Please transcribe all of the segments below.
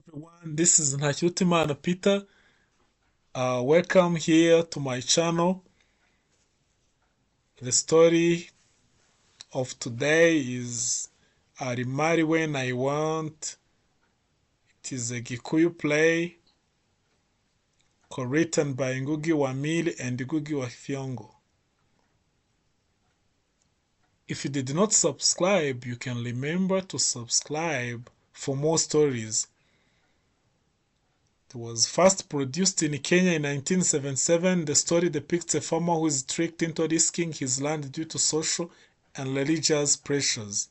Everyone, this is Ntakirutimana Peter. Welcome here to my channel. The story of today is Mirii When I Want. It is a Gikuyu play co-written by Ngugi wa Mirii and Ngugi wa Thiong'O. If you did not subscribe, you can remember to subscribe for more stories. It was first produced in Kenya in 1977. The story depicts a farmer who is tricked into risking his land due to social and religious pressures.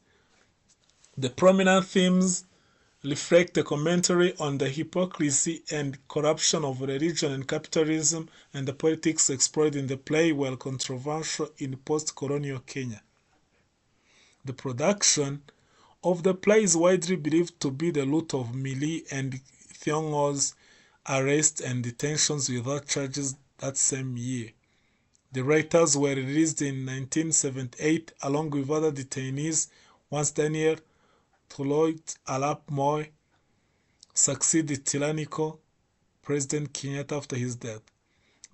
The prominent themes reflect a commentary on the hypocrisy and corruption of religion and capitalism, and the politics explored in the play were controversial in post-colonial Kenya. The production of the play is widely believed to be the root of Mirii and Thiong'O's arrest and detentions without charges that same year. The writers were released in 1978 along with other detainees once Daniel Toroitich Arap Moi succeeded tyrannical President Kenyatta after his death.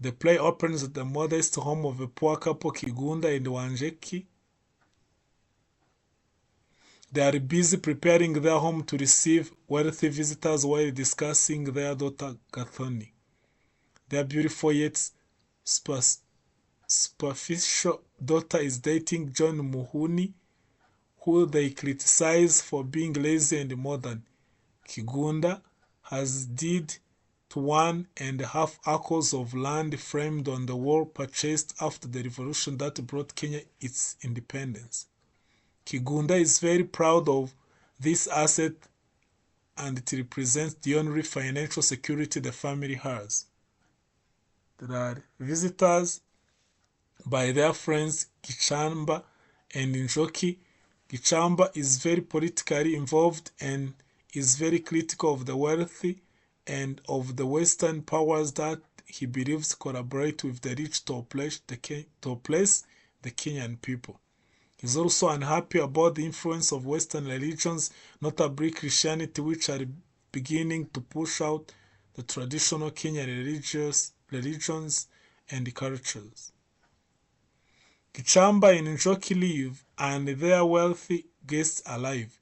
The play opens at the modest home of a poor couple, Kigunda and Wanjeki. They are busy preparing their home to receive wealthy visitors while discussing their daughter Gathoni. Their beautiful yet superficial daughter is dating John Muhuni, who they criticize for being lazy and modern. Kigunda has deed to 1.5 acres of land framed on the wall purchased after the revolution that brought Kenya its independence. Kigunda is very proud of this asset, and it represents the only financial security the family has. There are visitors by their friends Gichamba and Njoki. Gichamba is very politically involved and is very critical of the wealthy and of the Western powers that he believes collaborate with the rich to oppress the Kenyan people. He's also unhappy about the influence of Western religions, notably Christianity, which are beginning to push out the traditional Kenyan religions and cultures. Gichamba and Njoki live, and their wealthy guests alive.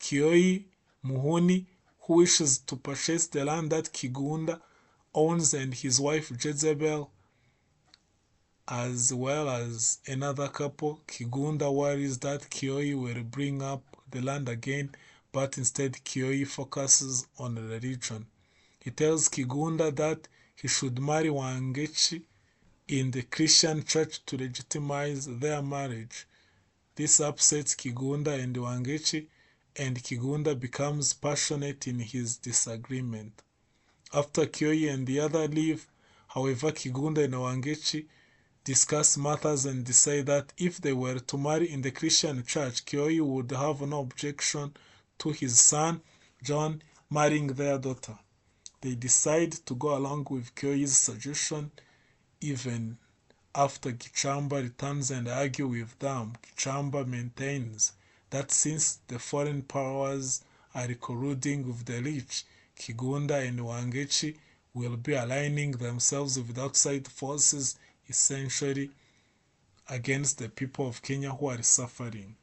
Kioi Muhuni, who wishes to purchase the land that Kigunda owns, and his wife Jezebel, as well as another couple. Kigunda worries that Kioi will bring up the land again, but instead Kioi focuses on religion. He tells Kigunda that he should marry Wangechi in the Christian church to legitimize their marriage. This upsets Kigunda and Wangechi, and Kigunda becomes passionate in his disagreement. After Kioi and the other leave, however, Kigunda and Wangechi discuss matters and decide that if they were to marry in the Christian church, Kioi would have no objection to his son, John, marrying their daughter. They decide to go along with Kioi's suggestion, even after Gichamba returns and argue with them. Gichamba maintains that since the foreign powers are colluding with the rich, Kigunda and Wangechi will be aligning themselves with outside forces, essentially against the people of Kenya who are suffering.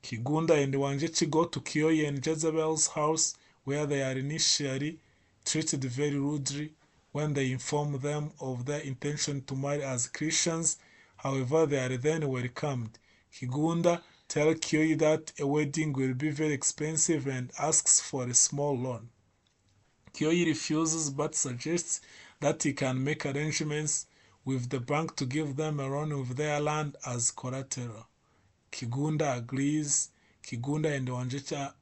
Kigunda and Wangechi go to Kioi and Jezebel's house, where they are initially treated very rudely when they inform them of their intention to marry as Christians. However, they are then welcomed. Kigunda tells Kioi that a wedding will be very expensive and asks for a small loan. Kioi refuses but suggests that he can make arrangements with the bank to give them a loan with their land as collateral. Kigunda agrees. Kigunda and Wangechi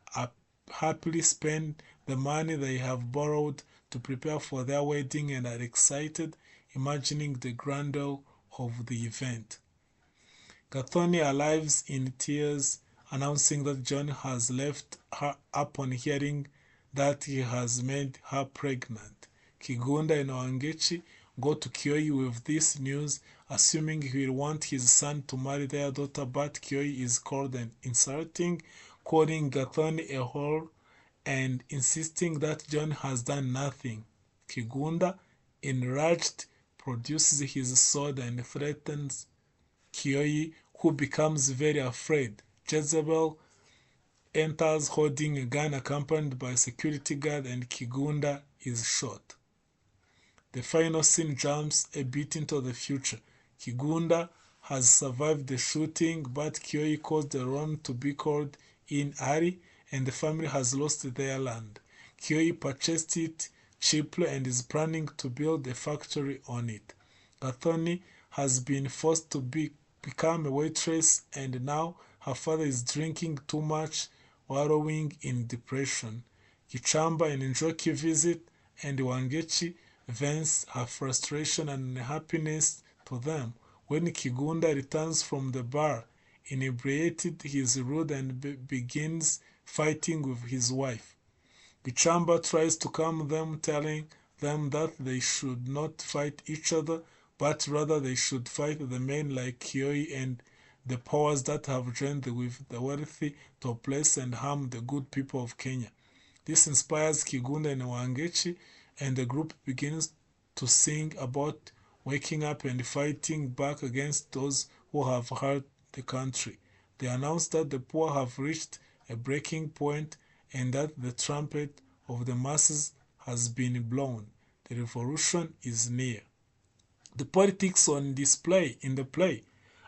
happily spend the money they have borrowed to prepare for their wedding and are excited, imagining the grandeur of the event. Gathoni arrives in tears, announcing that John has left her upon hearing that he has made her pregnant. Kigunda and Wangechi go to Kioi with this news, assuming he will want his son to marry their daughter, but Kioi is cold and insulting, calling Gathoni a whore and insisting that John has done nothing. Kigunda, enraged, produces his sword and threatens Kioi, who becomes very afraid. Jezebel enters holding a gun accompanied by a security guard, and Kigunda is shot. The final scene jumps a bit into the future. Kigunda has survived the shooting, but Kioi caused the wrong to be called in Ari, and the family has lost their land. Kioi purchased it cheaply and is planning to build a factory on it. Gathoni has been forced to become a waitress, and now her father is drinking too much, wallowing in depression. Kichamba and Njoki visit, and Wangechi vents her frustration and unhappiness to them. When Kigunda returns from the bar, inebriated, he is rude and begins fighting with his wife. Gichamba tries to calm them, telling them that they should not fight each other, but rather they should fight the men like Kioi and the powers that have joined with the wealthy to oppress and harm the good people of Kenya. This inspires Kigunda and Wangechi, and the group begins to sing about waking up and fighting back against those who have hurt the country. They announce that the poor have reached a breaking point and that the trumpet of the masses has been blown. The revolution is near. The politics on display in the play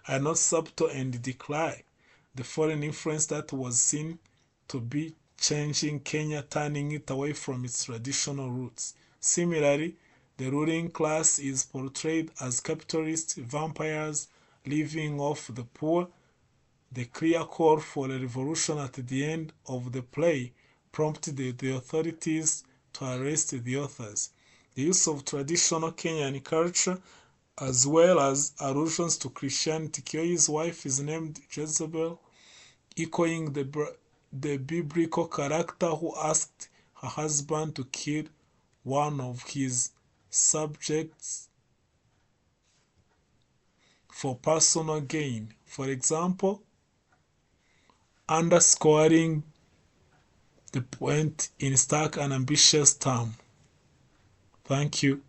are not subtle and decry the foreign influence that was seen to be changing Kenya, turning it away from its traditional roots. Similarly, the ruling class is portrayed as capitalist vampires living off the poor. The clear call for a revolution at the end of the play prompted the authorities to arrest the authors. The use of traditional Kenyan culture as well as allusions to Christianity. Kioi's wife is named Jezebel, echoing the biblical character who asked her husband to kill one of his subjects for personal gain. For example, underscoring the point in stark and ambitious terms. Thank you.